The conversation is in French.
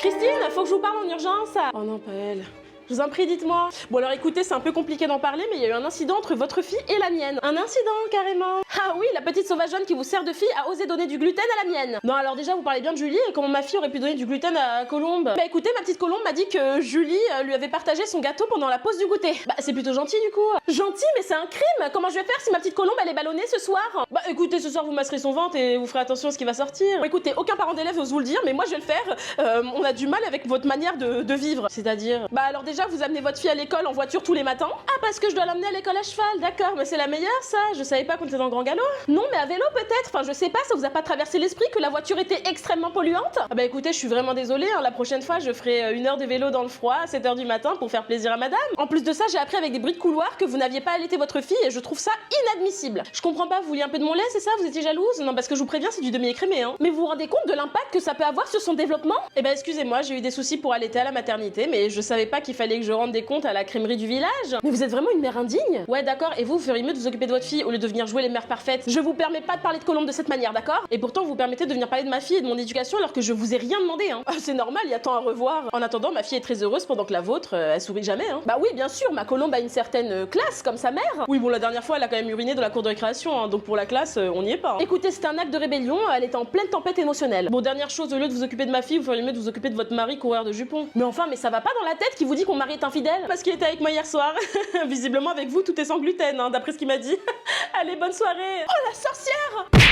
Christine, faut que je vous parle en urgence. Oh non, pas elle. Je vous en prie, dites-moi. Bon alors écoutez, c'est un peu compliqué d'en parler, mais il y a eu un incident entre votre fille et la mienne. Un incident, carrément. Ah oui, la petite sauvageonne qui vous sert de fille a osé donner du gluten à la mienne. Non, alors déjà, vous parlez bien de Julie, et comment ma fille aurait pu donner du gluten à Colombe? Bah écoutez, ma petite Colombe m'a dit que Julie lui avait partagé son gâteau pendant la pause du goûter. Bah c'est plutôt gentil du coup. Gentil, mais c'est un crime. Comment je vais faire si ma petite Colombe elle est ballonnée ce soir? Bah écoutez, ce soir vous masserez son ventre et vous ferez attention à ce qui va sortir. Bon, écoutez, aucun parent d'élève ose vous le dire, mais moi je vais le faire. On a du mal avec votre manière de vivre. C'est-à-dire, bah alors déjà, vous amenez votre fille à l'école en voiture tous les matins. Ah, parce que je dois l'emmener à l'école à cheval, d'accord, mais c'est la meilleure ça. Je savais pas qu'on était dans le grand galop. Non, mais à vélo peut-être. Enfin, je sais pas, ça vous a pas traversé l'esprit que la voiture était extrêmement polluante? Ah bah écoutez, je suis vraiment désolée, hein. La prochaine fois, je ferai 1 heure de vélo dans le froid à 7h du matin pour faire plaisir à madame. En plus de ça, j'ai appris avec des bruits de couloir que vous n'aviez pas allaité votre fille et je trouve ça inadmissible. Je comprends pas, vous vouliez un peu de mon lait, c'est ça? Vous étiez jalouse? Non, parce que je vous préviens, c'est du demi-écrémé, hein. Mais vous vous rendez compte de l'impact que ça peut avoir sur son développement? Eh ben excusez-moi, j'ai eu des soucis pour allaiter à la maternité, mais je savais pas qu'il fallait que je rende des comptes à la crèmerie du village. Mais vous êtes vraiment une mère indigne? Ouais, d'accord, et vous feriez mieux de vous occuper de votre fille au lieu de venir jouer les mères parfaites. Je vous permets pas de parler de Colombe de cette manière, d'accord? Et pourtant, vous permettez de venir parler de ma fille et de mon éducation alors que je vous ai rien demandé, hein. Ah, c'est normal, il y a tant à revoir. En attendant, ma fille est très heureuse pendant que la vôtre, elle sourit jamais, hein. Bah oui, bien sûr, ma Colombe a une certaine classe, comme sa mère. Oui, bon, la dernière fois, elle a quand même uriné dans la cour de récréation, hein, donc pour la classe, on n'y est pas, hein. Écoutez, c'était un acte de rébellion, elle était en pleine tempête émotionnelle. Bon, dernière chose, au lieu de vous occuper de ma fille, vous feriez mieux de vous occuper de votre mari coureur de jupons. Mais enfin, mais ça va pas dans la tête qui vous dit qu'on mari est infidèle? Parce qu'il était avec moi hier soir. Visiblement, avec vous, tout est sans gluten, hein, d'après ce qu'il m'a dit. Allez, bonne soirée. Oh, la sorcière!